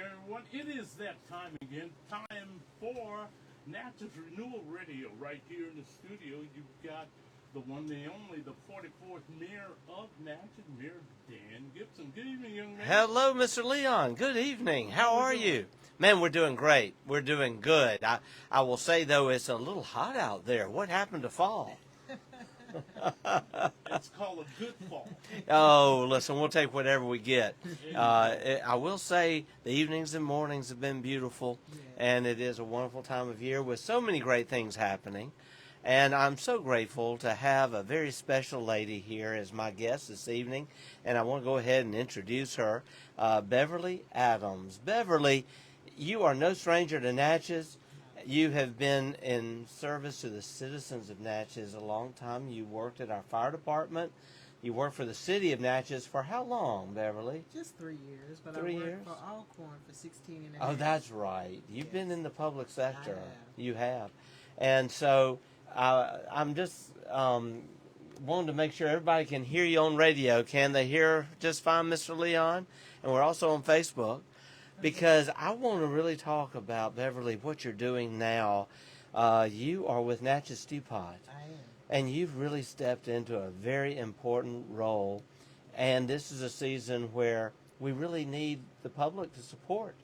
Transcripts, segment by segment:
everyone. It is that time again. Time for Natchez Renewal Radio right here in the studio. You've got the one, the only, the 44th Mayor of Natchez, Mayor Dan Gibson. Good evening, young man. Hello, Mr. Leon. Good evening. How are you? Man, we're doing great. We're doing good. I will say, though, it's a little hot out there. What happened to fall? It's called a good fall. Oh, listen, we'll take whatever we get. I will say the evenings and mornings have been beautiful, and it is a wonderful time of year with so many great things happening. And I'm so grateful to have a very special lady here as my guest this evening, and I want to go ahead and introduce her, Beverly Adams. Beverly, you are no stranger to Natchez. You have been in service to the citizens of Natchez a long time. You worked at our fire department. You worked for the city of Natchez for how long, Beverly? Just 3 years, but 3 I worked years? for Alcorn for 16 and a half. Oh, that's right. You've been in the public sector. I have. You have. And so I'm just wanting to make sure everybody can hear you on radio. Can they hear just fine, Mr. Leon? And we're also on Facebook. Because I want to really talk about, Beverly, what you're doing now. You are with Natchez Stewpot. I am. And you've really stepped into a very important role. And this is a season where we really need the public to support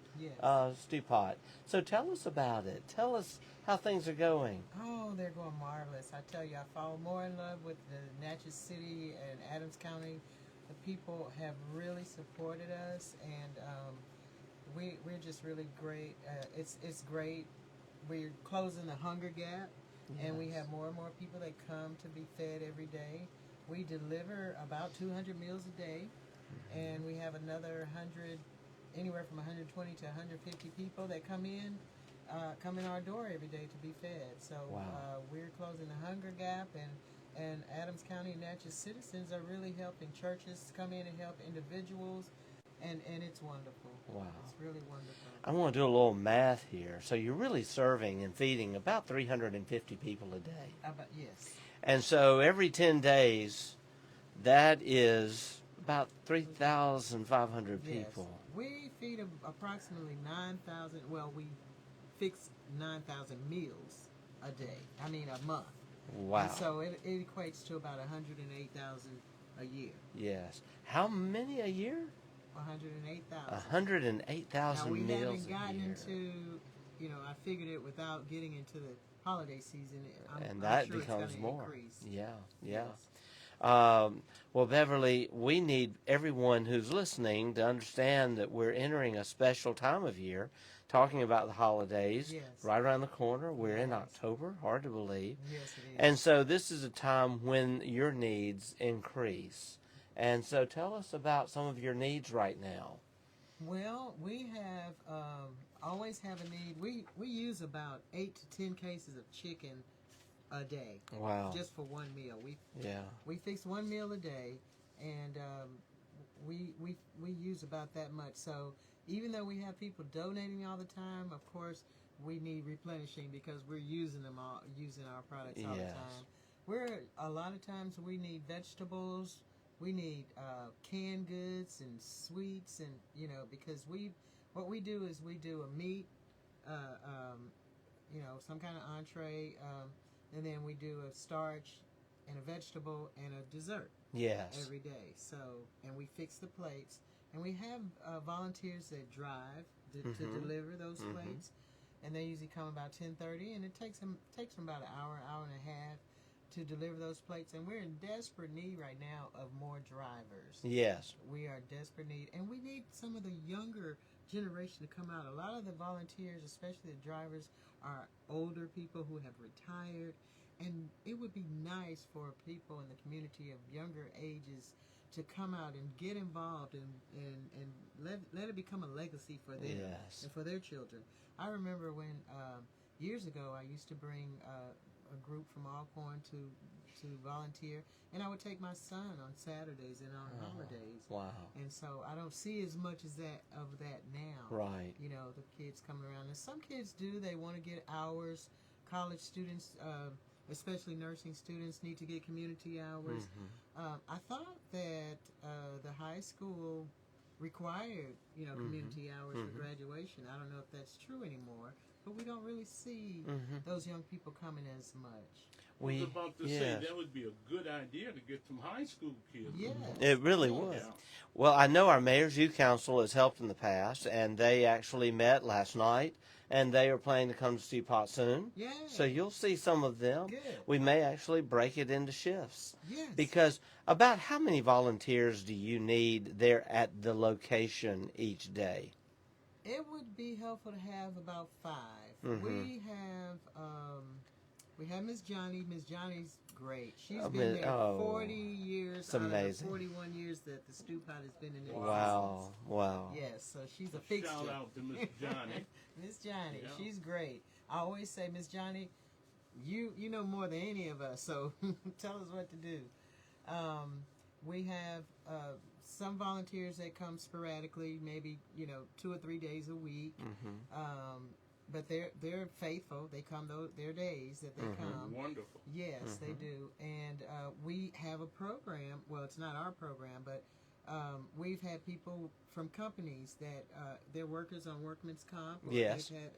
Stewpot. So tell us about it. Tell us how things are going. Oh, they're going marvelous. I tell you, I fall more in love with the Natchez City and Adams County. The people have really supported us, and we're just really great. It's great. We're closing the hunger gap, and we have more and more people that come to be fed every day. We deliver about 200 meals a day, and we have another 100, anywhere from 120 to 150 people that come in our door every day to be fed. So we're closing the hunger gap, and Adams County and Natchez citizens are really helping churches come in and help individuals. And it's wonderful. Wow. It's really wonderful. I want to do a little math here. So you're really serving and feeding about 350 people a day. Yes. And so every 10 days, that is about 3,500 people. Yes. We feed approximately 9,000. Well, we fix 9,000 meals a day. I mean, a month. Wow. And so it equates to about 108,000 a year. Yes. How many a year? 108,000. 108,000 meals a year. Now, we haven't gotten into, I figured it without getting into the holiday season. I'm that sure becomes it's more. Increase. Yeah. Yes. Well, Beverly, we need everyone who's listening to understand that we're entering a special time of year, talking about the holidays. Yes. Right around the corner. We're in October, hard to believe. Yes, it is. And so this is a time when your needs increase. And so tell us about some of your needs right now. Well, we have always have a need. We use about 8 to 10 cases of chicken a day. Wow. Just for one meal. We fix one meal a day, and we use about that much. So even though we have people donating all the time, of course we need replenishing because we're using our products all the time. A lot of times we need vegetables. We need canned goods and sweets, and because what we do is we do a meat, some kind of entree, and then we do a starch and a vegetable and a dessert. Yes. Every day. So, and we fix the plates, and we have volunteers that drive to deliver those plates, and they usually come about 10:30, and it takes them about an hour and a half to deliver those plates, and we're in desperate need right now of more drivers. Yes. We are in desperate need, and we need some of the younger generation to come out. A lot of the volunteers, especially the drivers, are older people who have retired, and it would be nice for people in the community of younger ages to come out and get involved and let it become a legacy for them and for their children. I remember when years ago I used to bring a group from Alcorn to volunteer, and I would take my son on Saturdays and on holidays. Wow. And so I don't see as much as that now. Right. The kids coming around. And some kids do. They want to get hours. College students, especially nursing students, need to get community hours. I thought that the high school required, community hours for graduation. I don't know if that's true anymore, but we don't really see those young people coming as much. I was about to say that would be a good idea to get some high school kids. Yes. It really would. Yeah. Well, I know our Mayor's Youth Council has helped in the past, and they actually met last night, and they are planning to come to Stewpot soon. Yeah. So you'll see some of them. Good. We may actually break it into shifts. Yes. Because about how many volunteers do you need there at the location each day? It would be helpful to have about 5. We have Miss Johnny. Miss Johnny's great. She's been there 40 years. It's amazing. Out of the 41 years that the Stewpot has been in existence. Wow. Yes, so she's a fixture. Shout out to Miss Johnny. Miss Johnny, Yeah. she's great. I always say, Miss Johnny, you know more than any of us, so tell us what to do. We have some volunteers that come sporadically, maybe 2 or 3 days a week. But they're faithful. They come their days that they come. Wonderful. Yes, they do. And we have a program. Well, it's not our program, but we've had people from companies that they're workers on workman's comp. Or Yes. they've had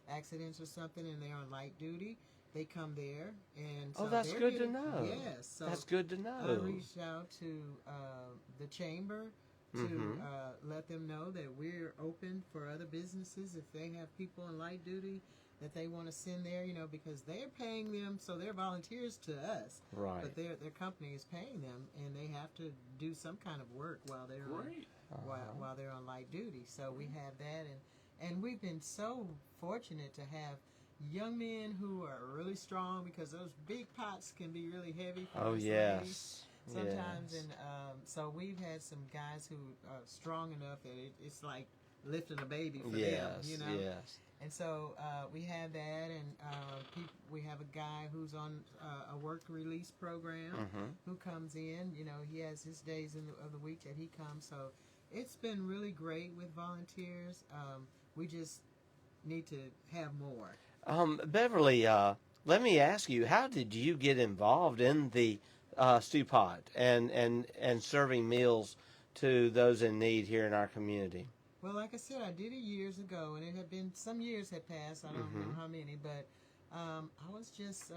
accidents or something, and they're on light duty. They come there, and so That's they're good to getting- know. Yes, so That's good to I know. reached out to the chamber to let them know that we're open for other businesses if they have people on light duty that they want to send there, because they're paying them, so they're volunteers to us. Right. But their company is paying them, and they have to do some kind of work while they're Great. while they're on light duty. So we have that, and we've been so fortunate to have young men who are really strong, because those big pots can be really heavy for us ladies Yes. sometimes. Yes. And so we've had some guys who are strong enough that it's like lifting a baby for them, Yes. And so we have that, and we have a guy who's on a work release program who comes in. He has his days of the week that he comes. So it's been really great with volunteers. We just need to have more. Beverly, let me ask you, how did you get involved in the Stewpot and serving meals to those in need here in our community? Well, like I said, I did it years ago, and it had been some years had passed. I don't know how many, but I was just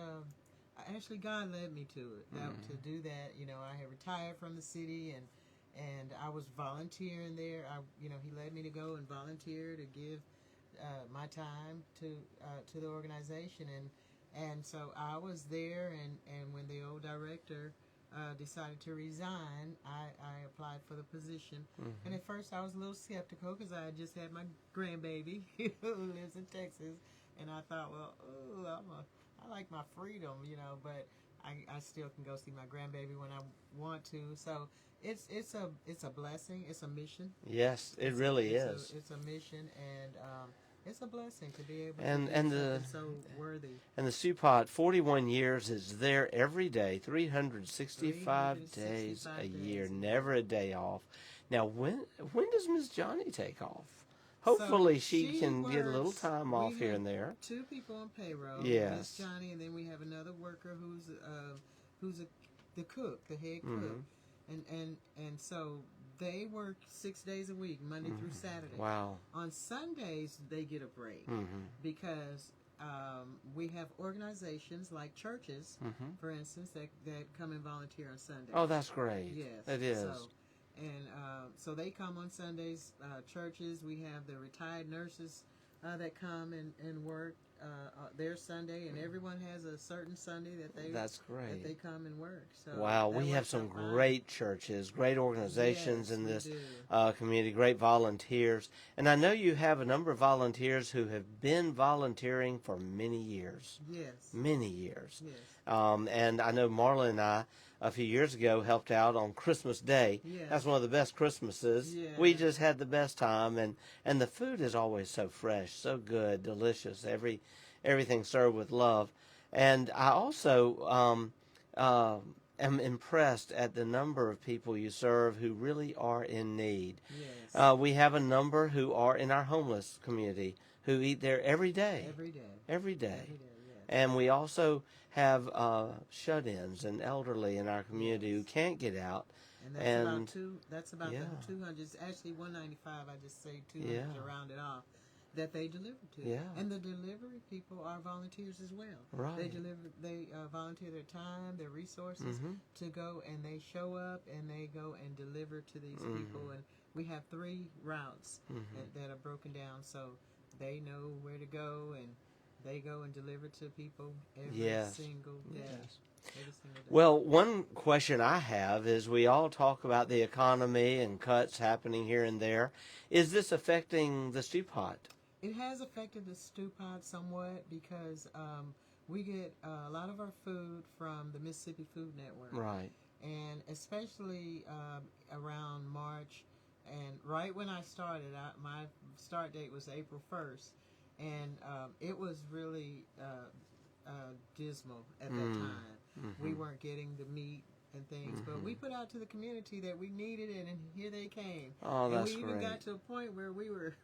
actually God led me to it to do that. I had retired from the city, and I was volunteering there. He led me to go and volunteer to give my time to the organization, and so I was there, and when the old director decided to resign, I applied for the position. And at first I was a little skeptical, because I had just had my grandbaby who lives in Texas, and I thought, well, I like my freedom, but I still can go see my grandbaby when I want to. So it's a blessing. It's a mission. Yes, it really is. It's a mission, and it's a blessing to be able to And do the something so worthy. And the Stewpot, 41 years, is there every day, 365 days a year, never a day off. Now, when does Miss Johnny take off? Hopefully, So she can get a little works- time off we here have and there. 2 people on payroll. Yes. Miss Johnny, and then we have another worker who's the cook, the head cook, and so they work 6 days a week, Monday through Saturday. Wow. On Sundays they get a break because we have organizations like churches, for instance, that come and volunteer on Sundays. Oh, that's great. Yes, It is. So they come on Sundays. Churches, we have the retired nurses that come and work their Sunday, and everyone has a certain Sunday that they That's great. that they come and work. So Wow, that we have works some out fine. great churches, great organizations Yes, in we this do. community, great volunteers. And I know you have a number of volunteers who have been volunteering for many years. Yes. Many years. Yes. And I know Marla and I, a few years ago, helped out on Christmas Day. Yes. That's one of the best Christmases. Yeah. We just had the best time, and the food is always so fresh, so good, delicious. Everything served with love. And I also am impressed at the number of people you serve who really are in need. Yes. We have a number who are in our homeless community who eat there every day. Every day. Every day. Every day. Yes. And we also have shut-ins and elderly in our community who can't get out, And that's about yeah. the 200. It's actually 195. I just say 200 Yeah. to round it off. That they deliver to. Yeah. And the delivery people are volunteers as well. Right. They volunteer their time, their resources to go, and they show up and they go and deliver to these people. And we have 3 routes that are broken down, so they know where to go, and they go and deliver to people every single day. Yes. Every single day. Well, one question I have is we all talk about the economy and cuts happening here and there. Is this affecting the Stewpot? It has affected the Stewpot somewhat because we get a lot of our food from the Mississippi Food Network. Right. And especially around March, and right when I started, my start date was April 1st, and it was really dismal at that time. We weren't getting the meat and things, but we put out to the community that we needed it, and here they came. Oh, and that's we even great. got to a point where we were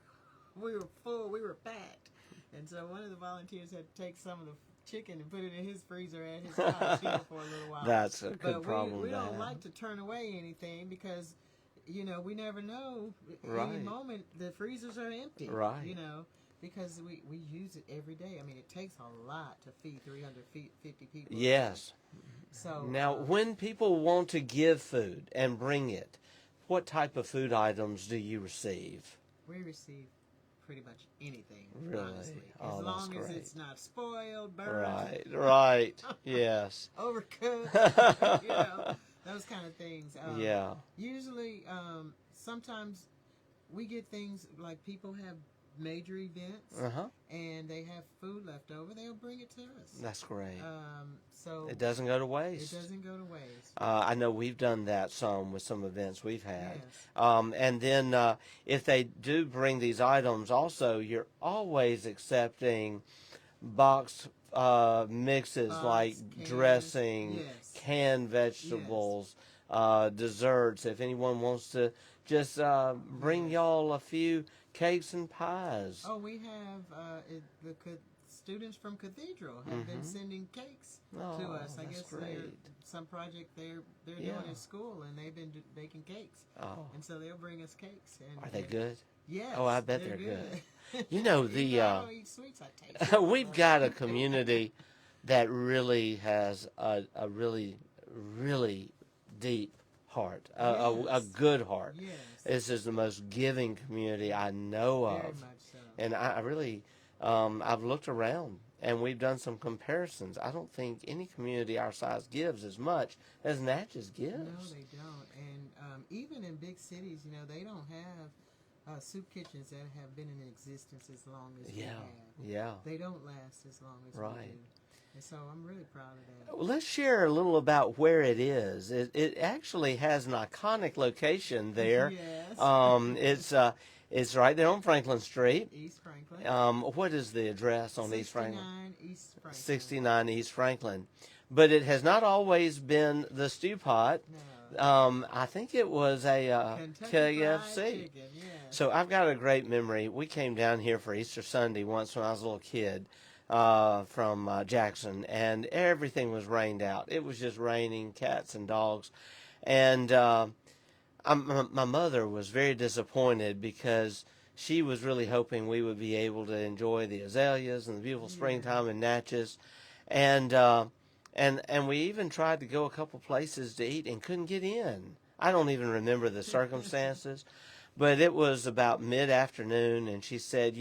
full, we were packed, and so one of the volunteers had to take some of the chicken and put it in his freezer at his house here for a little while. That's a good but problem we to don't have. like to turn away anything because, we never know. Right. Any moment the freezers are empty. Right. Because we use it every day. I mean, it takes a lot to feed 350 people. Yes. So Now, when people want to give food and bring it, what type of food items do you receive? we receive pretty much anything, Really? honestly. Oh, As long that's as great. it's not spoiled, burned, Right. Yes. overcooked, those kind of things. Yeah. Usually, sometimes we get things like people have major events and they have food left over. They'll bring it to us. That's great. So It doesn't go to waste. It doesn't go to waste. I know we've done that some with some events we've had. Yes. And then if they do bring these items, also, you're always accepting box mixes like cans, dressing, yes. canned vegetables, desserts. If anyone wants to just bring y'all a few cakes and pies. Oh, we have students from Cathedral have been sending cakes to us. I that's guess great. some project they're Yeah. doing at school, and they've been baking cakes. Oh, And so they'll bring us cakes. And are they good? Yes. Oh, I bet they're good. You know, Even though I don't eat sweets, I taste it. we've got a community that really has a really, really deep heart, a Yes. good heart. Yes. This is the most giving community I know Very of. much so. And I really, I've looked around and we've done some comparisons. I don't think any community our size gives as much as Natchez gives. No, they don't. And even in big cities, they don't have soup kitchens that have been in existence as long as we have. Yeah. They don't last as long as we Right. do. And so I'm really proud of that. Well, let's share a little about where it is. It actually has an iconic location there. Yes. It's right there on Franklin Street. East Franklin. What is the address on East Franklin? 69 East Franklin. 69 East Franklin. But it has not always been the Stewpot. No. I think it was a Kentucky KFC. Fried Chicken, yes. So I've got a great memory. We came down here for Easter Sunday once when I was a little kid from Jackson, and everything was rained out. It was just raining, cats and dogs. And my mother was very disappointed because she was really hoping we would be able to enjoy the azaleas and the beautiful springtime in Natchez. And we even tried to go a couple places to eat and couldn't get in. I don't even remember the circumstances, but it was about mid-afternoon, and she said,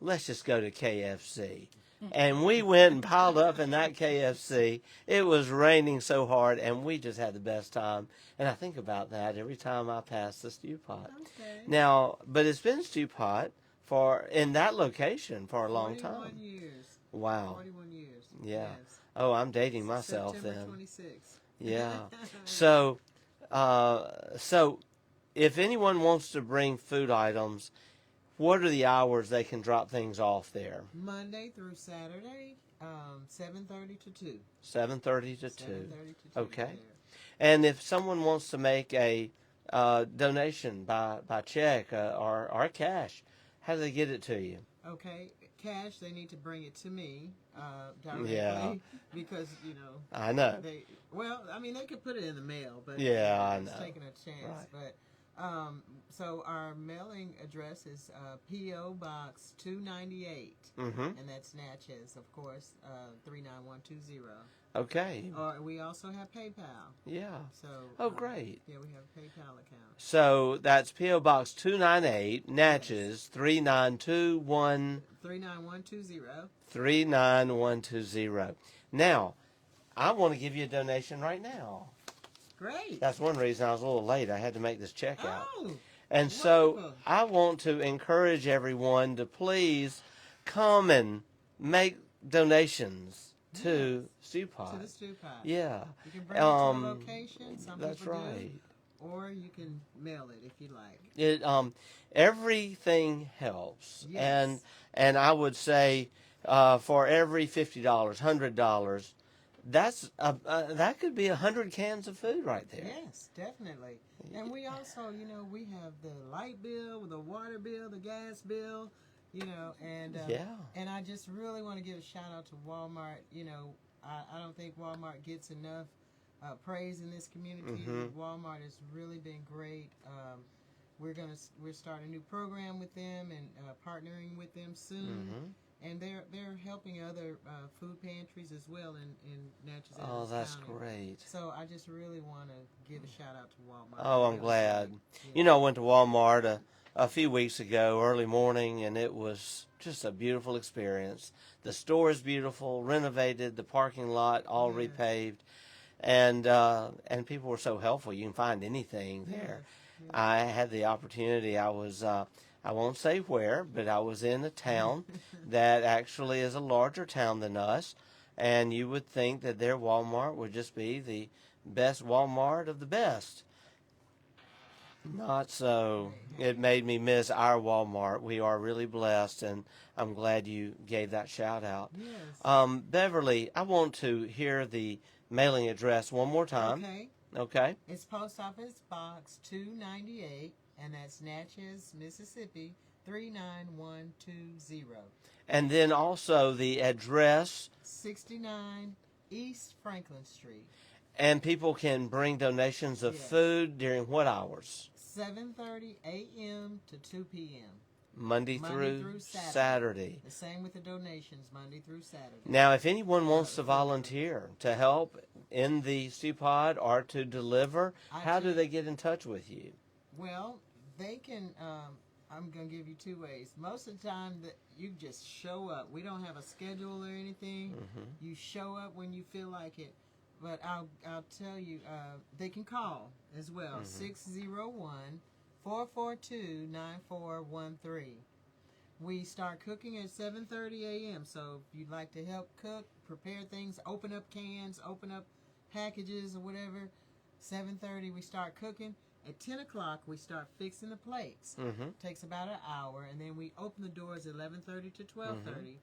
let's just go to KFC. And we went and piled up in that KFC. It was raining so hard, and we just had the best time. And I think about that every time I pass the Stewpot. Okay. Now, but it's been Stewpot in that location for a long time. 41 years. Wow. 41 years. Yeah. Yes. Oh, I'm dating myself September then. 26th. Yeah. So if anyone wants to bring food items, what are the hours they can drop things off there? Monday through Saturday, 7:30 to 2. 7:30 to 2. 7:30 to 2. Okay. there. And if someone wants to make a donation by check or cash, how do they get it to you? Okay, cash, they need to bring it to me. directly Yeah. because, you know, I know. they could put it in the mail, but Yeah, I it's know. taking a chance. Right. But so our mailing address is P.O. Box 298, Mm-hmm. and that's Natchez, of course, 39120. Okay. Or we also have PayPal. Yeah. So Great. Yeah, we have a PayPal account. So that's P.O. Box 298, Natchez, 39210. 39120. 39120. Now, I want to give you a donation right now. Great. That's one reason I was a little late. I had to make this check out. Oh, And so wonderful. I want to encourage everyone to please come and make donations to Stewpot. To the Stewpot. Yeah. You can bring it to a location. Some That's people right. do, or you can mail it if you like. It everything helps. Yes. And I would say for every $50, $100, that's that could be 100 cans of food right there. Yes, definitely. And we also, you know, we have the light bill, the water bill, the gas bill, you know, and and I just really want to give a shout out to Walmart. You know, I don't think Walmart gets enough praise in this community. Mm-hmm. Walmart has really been great. We're starting a new program with them and partnering with them soon. Mm-hmm. And they're helping other food pantries as well in Natchez. Oh, that's County. great. So I just really want to give a shout out to Walmart. Oh, I'm Really glad. great. Yeah. You know, I went to Walmart a few weeks ago, early morning, and it was just a beautiful experience. The store is beautiful, renovated, the parking lot all Yes. repaved, and people were so helpful. You can find anything there. Yes. I had the opportunity. I was I won't say where, but I was in a town that actually is a larger town than us, and you would think that their Walmart would just be the best Walmart of the best. Not so. It made me miss our Walmart. We are really blessed, and I'm glad you gave that shout out. Yes. Beverly, I want to hear the mailing address one more time. Okay. Okay. It's Post Office Box 298, and that's Natchez, Mississippi 39120. And then also the address. 69 East Franklin Street. And people can bring donations of Yes. food during what hours? 7:30 a.m. to 2 p.m. Monday through Saturday. The same with the donations, Monday through Saturday. Now, if anyone wants to volunteer to help in the Stewpot or to deliver, how do they get in touch with you? Well, they can, I'm going to give you two ways. Most of the time, that you just show up. We don't have a schedule or anything. Mm-hmm. You show up when you feel like it. But I'll tell you, they can call as well, 601-442-9413. We start cooking at 7:30 a.m. So if you'd like to help cook, prepare things, open up cans, open up packages or whatever, 7:30 we start cooking. At 10 o'clock we start fixing the plates. Takes about an hour, and then we open the doors at 11:30 to 12:30.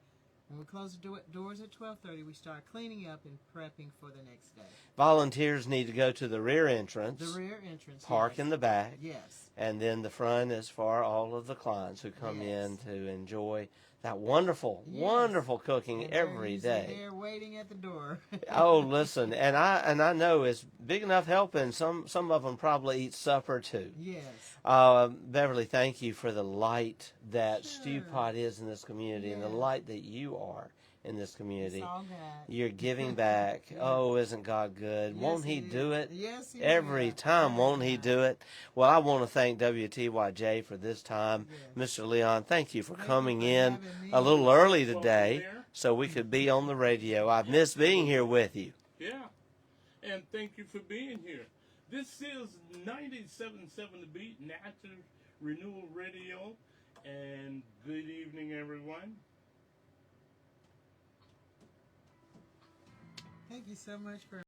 When we close the doors at 12:30, we start cleaning up and prepping for the next day. Volunteers need to go to the rear entrance. The rear entrance. Park yes. in the back. Yes. And then the front is for all of the clients who come in to enjoy that wonderful, wonderful cooking And every day. They're waiting at the door. Oh, listen, and I know it's big enough helping. Some of them probably eat supper too. Yes. Beverly, thank you for the light that Sure. Stewpot is in this community and the Yes. light that you are in this community. It's all God. You're giving back. Oh, isn't God good? Yes, Won't He He do is. it? Yes, He Every will. time, Every won't He time. do it? Well, I want to thank WTYJ for this time. Yes. Mr. Leon, thank you for Thank you coming for in having me. a little early Welcome today there. so we could be on the radio. I've missed being here with you. Yeah, and thank you for being here. This is 97.7 The Beat, Natchez Renewal Radio, and good evening, everyone. Thank you so much for